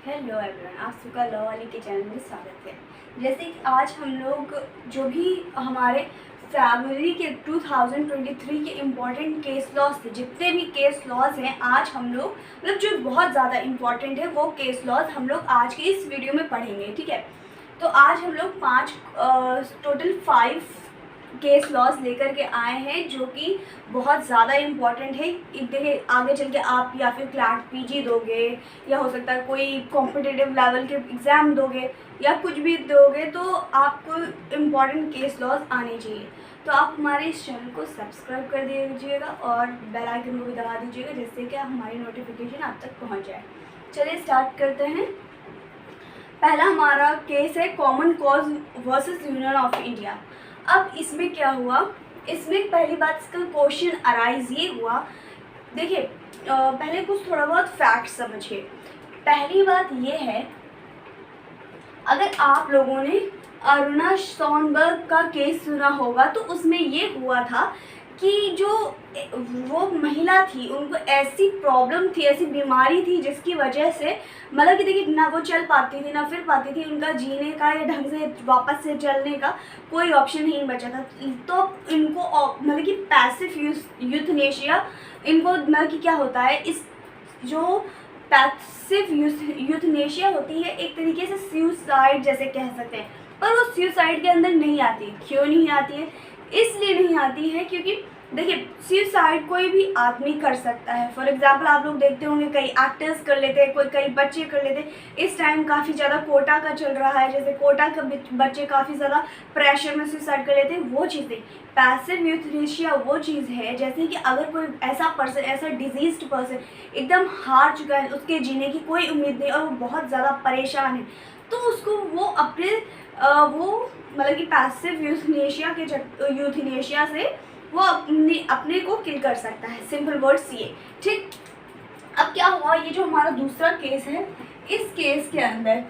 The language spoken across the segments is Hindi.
हेलो एवरीवन, आप सबका लॉ वाली के चैनल में स्वागत है। जैसे कि आज हम लोग जो भी हमारे फैमिली के 2023 के इम्पॉर्टेंट केस लॉज थे, जितने भी केस लॉज हैं, आज हम लोग मतलब जो बहुत ज़्यादा इम्पॉर्टेंट है वो केस लॉज हम लोग आज के इस वीडियो में पढ़ेंगे। ठीक है, तो आज हम लोग टोटल 5 केस लॉज लेकर के आए हैं जो कि बहुत ज़्यादा इम्पॉर्टेंट है। देखिए, आगे चल के आप या फिर क्लैट पीजी दोगे या हो सकता है कोई कॉम्पिटिटिव लेवल के एग्ज़ाम दोगे या कुछ भी दोगे, तो आपको इम्पॉर्टेंट केस लॉज आने चाहिए। तो आप हमारे इस चैनल को सब्सक्राइब कर दीजिएगा और बेल आइकन को भी दबा दीजिएगा, जिससे कि हमारी नोटिफिकेशन आप तक पहुंच जाए। चलिए स्टार्ट करते हैं। पहला हमारा केस है common cause versus union of India. अब इसमें क्या हुआ, इसमें पहली बात इसका क्वेश्चन अराइज ये हुआ। देखिए, पहले कुछ थोड़ा बहुत फैक्ट समझिए। पहली बात ये है, अगर आप लोगों ने अरुणा सोनबर्ग का केस सुना होगा तो उसमें ये हुआ था कि जो वो महिला थी, उनको ऐसी प्रॉब्लम थी, ऐसी बीमारी थी जिसकी वजह से मतलब कि देखिए, ना वो चल पाती थी ना फिर पाती थी, उनका जीने का या ढंग से वापस से चलने का कोई ऑप्शन नहीं बचा था। तो इनको मतलब कि पैसिव यूथनेशिया, इनको मतलब कि क्या होता है, इस जो पैसिव यूथनेशिया होती है एक तरीके से सुसाइड जैसे कह सकते हैं, पर वो सुसाइड के अंदर नहीं आती। क्यों नहीं आती है? इसलिए नहीं आती है क्योंकि देखिए, सुसाइड कोई भी आदमी कर सकता है। फॉर एग्जांपल आप लोग देखते होंगे कई एक्टर्स कर लेते हैं, कई बच्चे कर लेते हैं। इस टाइम काफ़ी ज़्यादा कोटा का चल रहा है, जैसे कोटा का बच्चे काफ़ी ज़्यादा प्रेशर में सुसाइड कर लेते हैं। वो चीज़ें पैसिव यूथनेशिया वो चीज़ है, जैसे कि अगर कोई ऐसा पर्सन, ऐसा डिजीज्ड पर्सन एकदम हार चुका है, उसके जीने की कोई उम्मीद नहीं और वो बहुत ज़्यादा परेशान है, तो उसको वो अपने वो मतलब कि पैसिव यूथनेशिया से वो अपने को किल कर सकता है। सिंपल वर्ड्स ये। ठीक, अब क्या हुआ, ये जो हमारा दूसरा केस है, इस केस के अंदर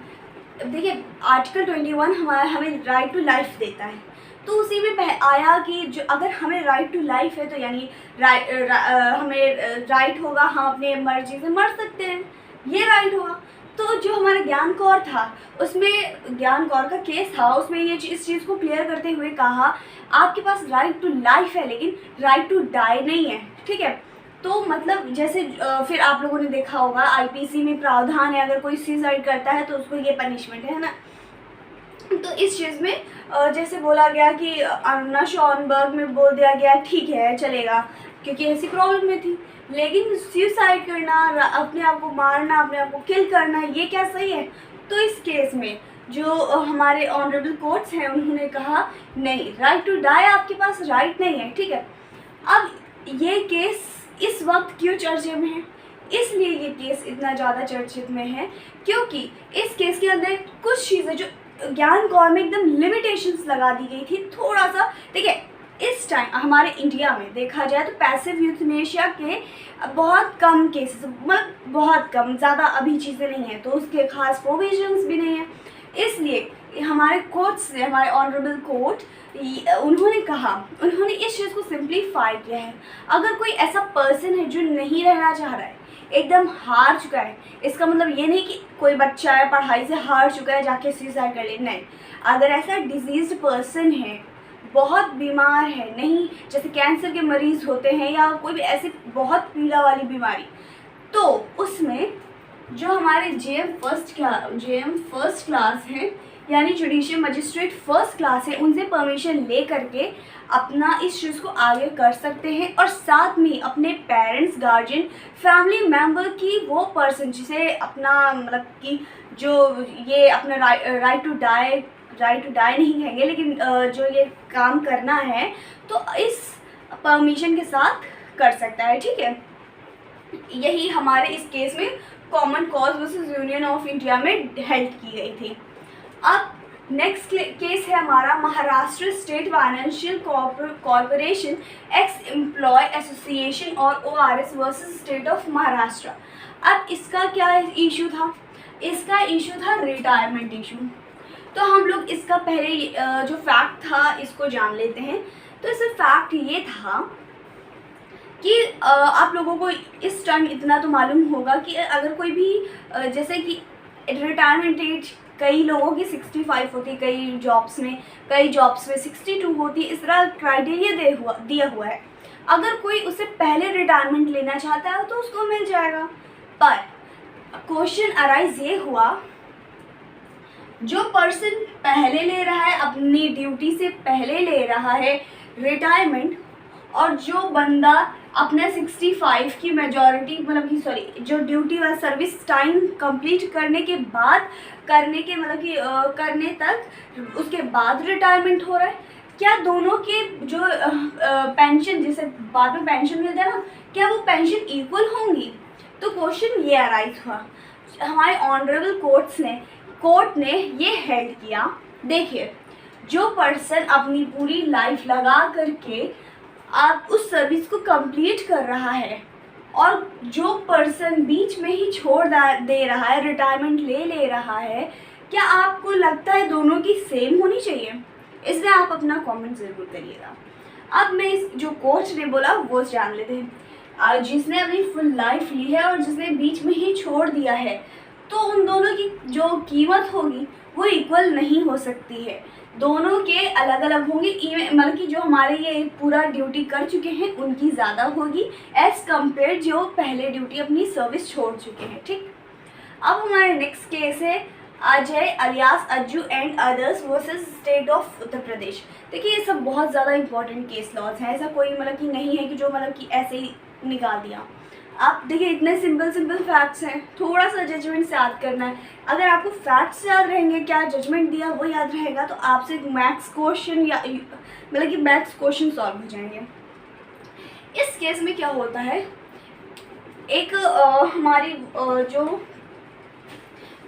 देखिए आर्टिकल 21 हमें राइट टू लाइफ देता है। तो उसी में आया कि जो अगर हमें राइट टू लाइफ है तो यानी हमें राइट होगा, हम अपने मर्जी से मर सकते हैं, ये राइट होगा। तो जो हमारा ज्ञान कौर था, उसमें ज्ञान कौर का केस था, उसमें ये इस चीज़ को क्लियर करते हुए कहा, आपके पास राइट टू लाइफ है लेकिन राइट टू डाई नहीं है। ठीक है, तो मतलब जैसे फिर आप लोगों ने देखा होगा आईपीसी में प्रावधान है, अगर कोई सुसाइड करता है तो उसको ये पनिशमेंट है ना। तो इस चीज़ में जैसे बोला गया कि अरुणा शॉनबर्ग में बोल दिया गया ठीक है चलेगा, क्योंकि ऐसी प्रॉब्लम में थी। लेकिन सुसाइड करना, अपने आप को मारना, अपने आप को किल करना, ये क्या सही है? तो इस केस में जो हमारे ऑनरेबल कोर्ट्स हैं, उन्होंने कहा नहीं, राइट टू डाई आपके पास राइट नहीं है। ठीक है, अब ये केस इस वक्त क्यों चर्चे में है? इसलिए ये केस इतना ज़्यादा चर्चित में है क्योंकि इस केस के अंदर कुछ चीज़ें जो ज्ञान कौर में एकदम लिमिटेशंस लगा दी गई थी। थोड़ा सा देखिए, इस टाइम हमारे इंडिया में देखा जाए तो पैसिव यूथनेशिया के बहुत कम केसेस, मतलब बहुत कम, ज़्यादा अभी चीज़ें नहीं हैं, तो उसके खास प्रोविजंस भी नहीं है। इसलिए हमारे कोर्ट्स ने, हमारे ऑनरेबल कोर्ट, उन्होंने कहा, उन्होंने इस चीज़ को सिंप्लीफाई किया है। अगर कोई ऐसा पर्सन है जो नहीं रहना चाह रहा है, एकदम हार चुका है, इसका मतलब ये नहीं कि कोई बच्चा है पढ़ाई से हार चुका है जाके सुसाइड कर ले, नहीं। अगर ऐसा डिजीज्ड पर्सन है, बहुत बीमार है, नहीं जैसे कैंसर के मरीज़ होते हैं या कोई भी ऐसी बहुत पीड़ा वाली बीमारी, तो उसमें जो हमारे जेएम फर्स्ट क्लास हैं, यानी जुडिशियल मजिस्ट्रेट फर्स्ट क्लास है, उनसे परमिशन ले करके अपना इस चीज़ को आगे कर सकते हैं। और साथ में अपने पेरेंट्स, गार्जियन, फैमिली मेम्बर की वो पर्सन जिसे अपना मतलब कि जो ये अपना राइट टू डाई नहीं कहेंगे, लेकिन जो ये काम करना है तो इस परमिशन के साथ कर सकता है। ठीक है, यही हमारे इस केस में common cause versus union of India में हेल्प की गई थी। अब नेक्स्ट केस है हमारा Maharashtra state financial corporation ex employ association और ORS versus state of Maharashtra. अब इसका क्या इशू था? इसका इशू था रिटायरमेंट इशू। तो हम लोग इसका पहले जो फैक्ट था इसको जान लेते हैं। तो इसका फैक्ट ये था कि आप लोगों को इस टाइम इतना तो मालूम होगा कि अगर कोई भी जैसे कि रिटायरमेंट एज कई लोगों की 65 होती है, कई जॉब्स में 62 होती है। इस तरह क्राइटेरिया दिया हुआ है। अगर कोई उससे पहले रिटायरमेंट लेना चाहता है तो उसको मिल जाएगा। पर क्वेश्चन अराइज ये हुआ, जो पर्सन पहले ले रहा है, अपनी ड्यूटी से पहले ले रहा है रिटायरमेंट, और जो बंदा अपना 65 की मेजॉरिटी मतलब कि जो ड्यूटी वाला सर्विस टाइम कंप्लीट करने के बाद करने तक उसके बाद रिटायरमेंट हो रहा है, क्या दोनों के जो पेंशन, जैसे बाद में पेंशन मिलता है ना, क्या वो पेंशन इक्वल होंगी? तो क्वेश्चन ये अराइज हुआ। हमारे ऑनरेबल कोर्ट ने ये हेल्ड किया, देखिए जो पर्सन अपनी पूरी लाइफ लगा करके आप उस सर्विस को कंप्लीट कर रहा है और जो पर्सन बीच में ही छोड़ दे रहा है, रिटायरमेंट ले रहा है, क्या आपको लगता है दोनों की सेम होनी चाहिए? इसमें आप अपना कमेंट ज़रूर करिएगा। अब मैं इस जो कोच ने बोला वो जान लेते हैं। जिसने अपनी फुल लाइफ ली है और जिसने बीच में ही छोड़ दिया है, तो उन दोनों की जो कीमत होगी वो इक्वल नहीं हो सकती है, दोनों के अलग अलग होंगे। मतलब कि जो हमारे ये पूरा ड्यूटी कर चुके हैं उनकी ज़्यादा होगी एज़ कम्पेयर जो पहले ड्यूटी अपनी सर्विस छोड़ चुके हैं। ठीक, अब हमारे नेक्स्ट केस है Ajay alias Ajju and others versus state of Uttar Pradesh. देखिए ये सब बहुत ज़्यादा इंपॉर्टेंट केस लॉज हैं, ऐसा कोई मतलब कि नहीं है कि जो मतलब कि ऐसे ही निकाल दिया। आप देखिए इतने सिंपल फैक्ट्स हैं, थोड़ा सा जजमेंट से याद करना है। अगर आपको फैक्ट्स याद रहेंगे, क्या जजमेंट दिया वो याद रहेगा, तो आपसे मैथ्स क्वेश्चन या मतलब कि मैथ्स क्वेश्चन सॉल्व हो जाएंगे। इस केस में क्या होता है, एक हमारी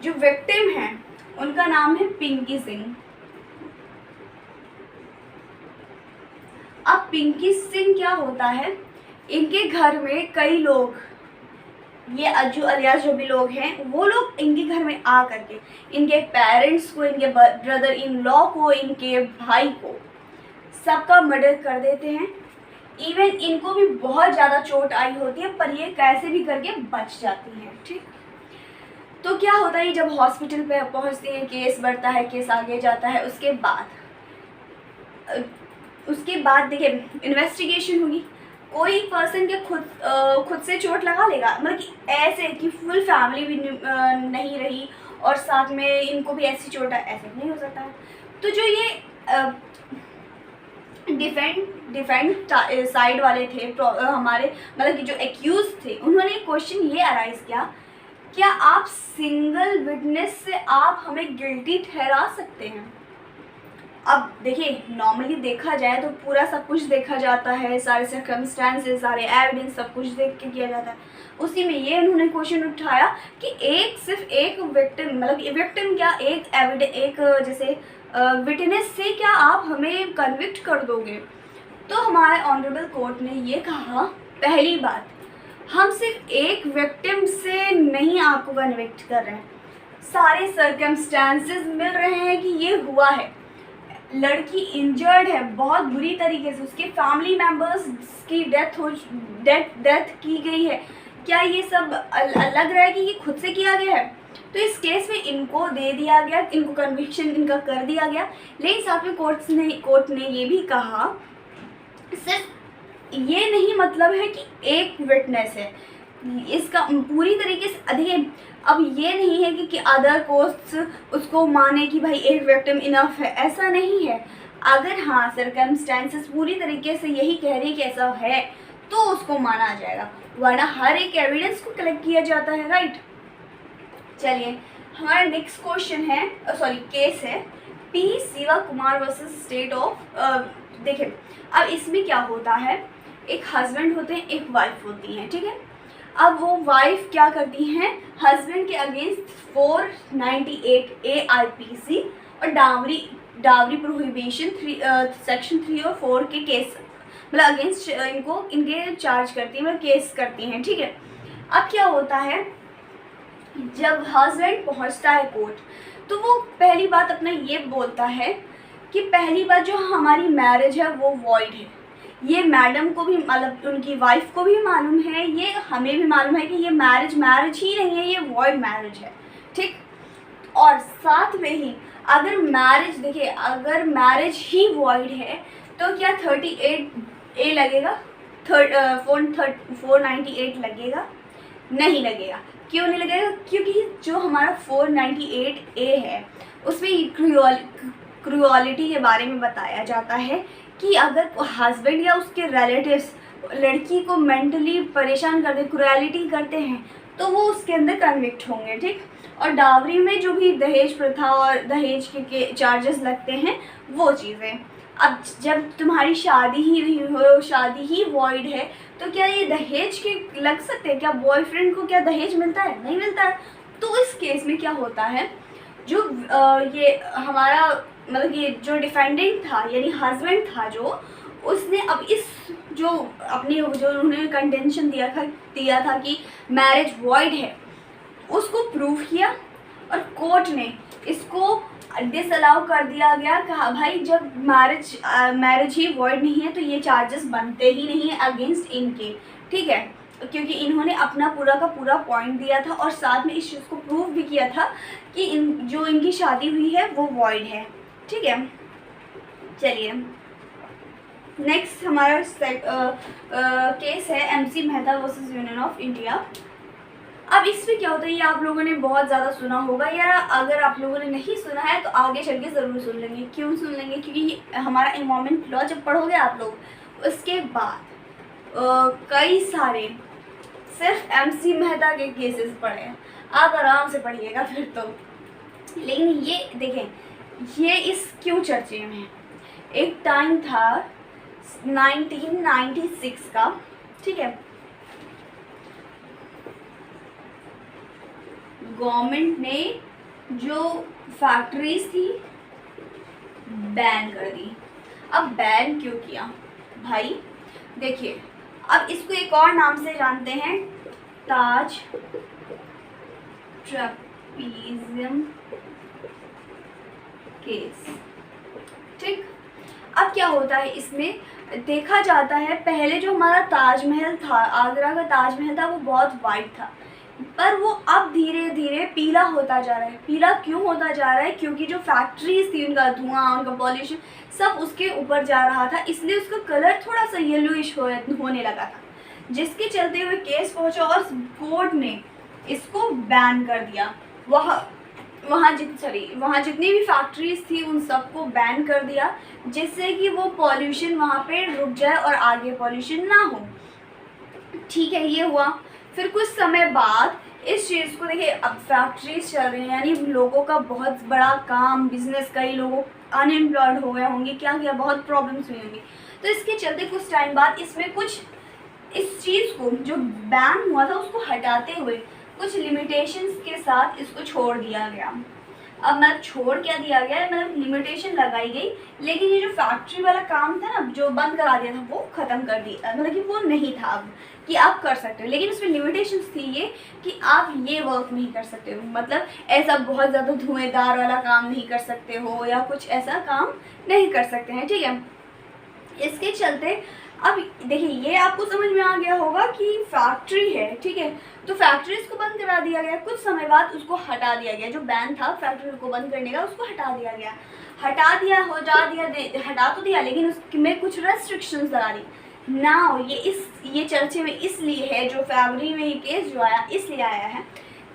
जो विक्टिम है उनका नाम है पिंकी सिंह। अब पिंकी सिंह क्या होता है, इनके घर में कई लोग, ये अज्जू अलियास जो भी लोग हैं वो लोग इनके घर में आ करके इनके पेरेंट्स को, इनके ब्रदर इन लॉ को, इनके भाई को, सबका मर्डर कर देते हैं। इवन इनको भी बहुत ज़्यादा चोट आई होती है, पर ये कैसे भी करके बच जाती हैं। ठीक, तो क्या होता है, जब हॉस्पिटल पे पहुंचती है, केस बढ़ता है, केस आगे जाता है, उसके बाद देखिए इन्वेस्टिगेशन होगी। कोई पर्सन के खुद से चोट लगा लेगा, मतलब कि ऐसे कि फुल फैमिली भी नहीं रही और साथ में इनको भी ऐसी चोट है, ऐसे नहीं हो सकता है। तो जो ये डिफेंड साइड वाले थे हमारे, मतलब कि जो एक्यूज थे, उन्होंने क्वेश्चन ये अराइज किया, क्या आप सिंगल विटनेस से आप हमें गिल्टी ठहरा सकते हैं? अब देखिए नॉर्मली देखा जाए तो पूरा सब कुछ देखा जाता है, सारे सर्कमस्टांसेस, सारे एविडेंस, सब कुछ देख के किया जाता है। उसी में ये उन्होंने क्वेश्चन उठाया कि सिर्फ एक विक्टिम, मतलब विक्टिम क्या, एक जैसे विटनेस से क्या आप हमें कन्विक्ट कर दोगे? तो हमारे ऑनरेबल कोर्ट ने ये कहा, पहली बात, हम सिर्फ एक विक्टिम से नहीं आपको कन्विक्ट कर रहे हैं, सारे सर्कमस्टांसेस मिल रहे हैं कि ये हुआ है, लड़की इंजर्ड है बहुत बुरी तरीके से, उसके फैमिली मेम्बर्स की डेथ की गई है, क्या ये सब लग रहा है कि ये खुद से किया गया है? तो इस केस में इनको दे दिया गया, इनको कन्विक्शन इनका कर दिया गया। लेकिन साथ में कोर्ट ने ये भी कहा, सिर्फ ये नहीं मतलब है कि एक विटनेस है, इसका पूरी तरीके से अधिक। अब ये नहीं है कि अदर कोर्ट्स उसको माने कि भाई एक विक्टिम इनफ है, ऐसा नहीं है। अगर हाँ सर्कमस्टेंसेस पूरी तरीके से यही कह रही है कि ऐसा है तो उसको माना जाएगा, वरना हर एक एविडेंस को कलेक्ट किया जाता है, राइट। चलिए हमारा नेक्स्ट क्वेश्चन है, केस है P Shiva Kumar versus state of. देखिए अब इसमें क्या होता है, एक हस्बैंड होते हैं, एक वाइफ होती है, ठीक है। अब वो वाइफ क्या करती हैं, हस्बैंड के अगेंस्ट 498 AIPC और डावरी प्रोहिबिशन सेक्शन 3 और 4 के केस, मतलब अगेंस्ट इनके चार्ज करती हैं, मतलब केस करती हैं, ठीक है। अब क्या होता है, जब हस्बैंड पहुंचता है कोर्ट, तो वो पहली बात अपना ये बोलता है कि पहली बात जो हमारी मैरिज है वो वॉइड है। ये मैडम को भी, मतलब उनकी वाइफ को भी मालूम है, ये हमें भी मालूम है कि ये मैरिज ही नहीं है, ये वॉइड मैरिज है, ठीक। और साथ में ही अगर मैरिज, देखिए अगर मैरिज ही वॉइड है तो क्या 38A लगेगा, 498 लगेगा? नहीं लगेगा। क्यों नहीं लगेगा? क्योंकि जो हमारा 498A है उसमें क्रूअलिटी के बारे में बताया जाता है कि अगर हस्बैंड या उसके रिलेटिव्स लड़की को मेंटली परेशान करते, क्रूअलिटी करते हैं, तो वो उसके अंदर कन्विक्ट होंगे, ठीक। और डावरी में जो भी दहेज प्रथा और दहेज के चार्जेस लगते हैं वो चीज़ें। अब जब तुम्हारी शादी ही नहीं हो, शादी ही वॉइड है, तो क्या ये दहेज के लग सकते हैं? क्या बॉयफ्रेंड को क्या दहेज मिलता है? नहीं मिलता है। तो इस केस में क्या होता है, जो ये हमारा मतलब ये जो डिफेंडेंट था यानी हस्बैंड था, जो उसने अब इस जो अपनी जो उन्होंने कंटेंशन दिया था कि मैरिज वॉइड है, उसको प्रूव किया और कोर्ट ने इसको डिसअलाउ कर दिया गया। कहा भाई जब मैरिज ही वॉइड नहीं है तो ये चार्जेस बनते ही नहीं है अगेंस्ट इनके, ठीक है, क्योंकि इन्होंने अपना पूरा का पूरा पॉइंट दिया था और साथ में इस चीज़ को प्रूव भी किया था कि जो इनकी शादी हुई है वो वॉइड है, ठीक है। चलिए नेक्स्ट हमारा केस है MC Mehta versus union of India. अब इसमें क्या होता है, ये आप लोगों ने बहुत ज़्यादा सुना होगा, या अगर आप लोगों ने नहीं सुना है तो आगे चल के ज़रूर सुन लेंगे। क्यों सुन लेंगे? क्योंकि हमारा एनवायरमेंट लॉ जब पढ़ोगे आप लोग, उसके बाद कई सारे सिर्फ MC मेहता के केसेस पढ़े हैं, आप आराम से पढ़िएगा फिर तो। लेकिन ये देखें, ये इस क्यों चर्चे में है। एक टाइम था 1996 का, ठीक है, गवर्नमेंट ने जो फैक्ट्रीज थी बैन कर दी। अब बैन क्यों किया भाई? देखिए अब इसको एक और नाम से जानते हैं, ताज ट्रैपेजियम केस, ठीक। अब क्या होता है, इसमें देखा जाता है पहले जो हमारा ताजमहल था, आगरा का ताजमहल था, वो बहुत वाइट था, पर वो अब धीरे धीरे पीला होता जा रहा है। पीला क्यों होता जा रहा है? क्योंकि जो फैक्ट्रीज थी, उनका धुआं, उनका पॉल्यूशन सब उसके ऊपर जा रहा था, इसलिए उसका कलर थोड़ा सा येलोइश होने लगा था, जिसके चलते हुए केस पहुंचा और कोर्ट ने इसको बैन कर दिया। वहाँ जितनी भी फैक्ट्रीज थी उन सबको बैन कर दिया, जिससे कि वो पॉल्यूशन वहाँ पे रुक जाए और आगे पॉल्यूशन ना हो, ठीक है। ये हुआ। फिर कुछ समय बाद इस चीज़ को देखिए, अब फैक्ट्रीज चल रही हैं यानी लोगों का बहुत बड़ा काम, बिजनेस, कई लोगों अनएम्प्लॉयड हो गए होंगे, क्या क्या बहुत प्रॉब्लम्स हुई होंगी। तो इसके चलते कुछ टाइम बाद इसमें कुछ इस चीज़ को जो बैन हुआ था उसको हटाते हुए कुछ लिमिटेशंस के साथ इसको छोड़ दिया गया। अब मतलब छोड़ क्या दिया गया, मतलब लिमिटेशन लगाई गई, लेकिन ये जो फैक्ट्री वाला काम था ना, जो बंद करा दिया था, वो ख़त्म कर दिया, मतलब कि वो नहीं था अब कि आप कर सकते हो, लेकिन उसमें लिमिटेशंस थी ये कि आप ये वर्क नहीं कर सकते हो, मतलब ऐसा बहुत ज़्यादा धुएंदार वाला काम नहीं कर सकते हो या कुछ ऐसा काम नहीं कर सकते हैं, ठीक है। इसके चलते अब देखिए, ये आपको समझ में आ गया होगा कि फैक्ट्री है, ठीक है, तो फैक्ट्रीज को बंद करा दिया गया। कुछ समय बाद उसको हटा दिया गया, जो बैन था फैक्ट्री को बंद करने का उसको हटा दिया गया। हटा तो दिया, लेकिन उसमें कुछ रेस्ट्रिक्शंस लगा दी। नाउ ये चर्चे में इसलिए है, जो फरवरी में ये केस जो आया इसलिए आया है,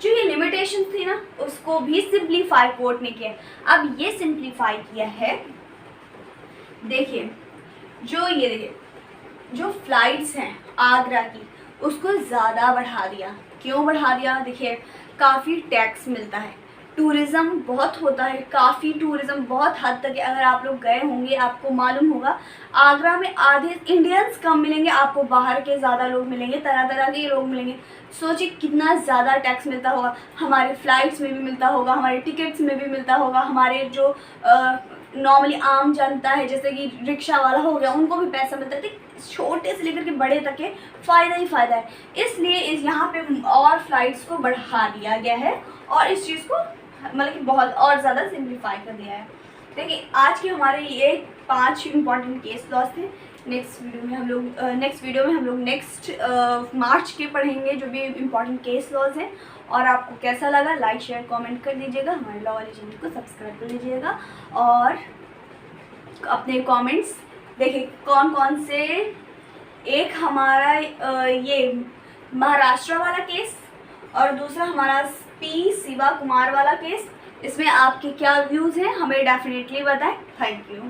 जो ये लिमिटेशन थी ना उसको भी सिंप्लीफाई कोर्ट ने किया। अब ये सिंप्लीफाई किया है, देखिए जो फ्लाइट्स हैं आगरा की उसको ज़्यादा बढ़ा दिया। क्यों बढ़ा दिया? देखिए काफ़ी टैक्स मिलता है, टूरिज़्म बहुत होता है, काफ़ी टूरिज़्म बहुत हद तक है। अगर आप लोग गए होंगे आपको मालूम होगा, आगरा में आधे इंडियंस कम मिलेंगे, आपको बाहर के ज़्यादा लोग मिलेंगे, तरह तरह के लोग मिलेंगे। सोचिए कितना ज़्यादा टैक्स मिलता होगा, हमारे फ़्लाइट्स में भी मिलता होगा, हमारे टिकट्स में भी मिलता होगा, हमारे जो नॉर्मली आम जनता है जैसे कि रिक्शा वाला हो गया उनको भी पैसा मिलता है, छोटे से लेकर के बड़े तक के फ़ायदा ही फ़ायदा है। इसलिए यहाँ पे और फ्लाइट्स को बढ़ा दिया गया है और इस चीज़ को मतलब कि बहुत और ज़्यादा सिंप्लीफाई कर दिया है। देखिए आज के हमारे ये 5 इम्पॉर्टेंट केस लॉस थे। नेक्स्ट वीडियो में हम लोग नेक्स्ट मार्च के पढ़ेंगे जो भी इम्पॉर्टेंट केस लॉज हैं, और आपको कैसा लगा लाइक शेयर कमेंट कर दीजिएगा, हमारे लॉ वाले चैनल को सब्सक्राइब कर लीजिएगा और अपने कमेंट्स देखिए कौन कौन से, एक हमारा ये महाराष्ट्र वाला केस और दूसरा हमारा पी शिवा कुमार वाला केस, इसमें आपके क्या व्यूज़ हैं हमें डेफिनेटली बताएं। Thank you.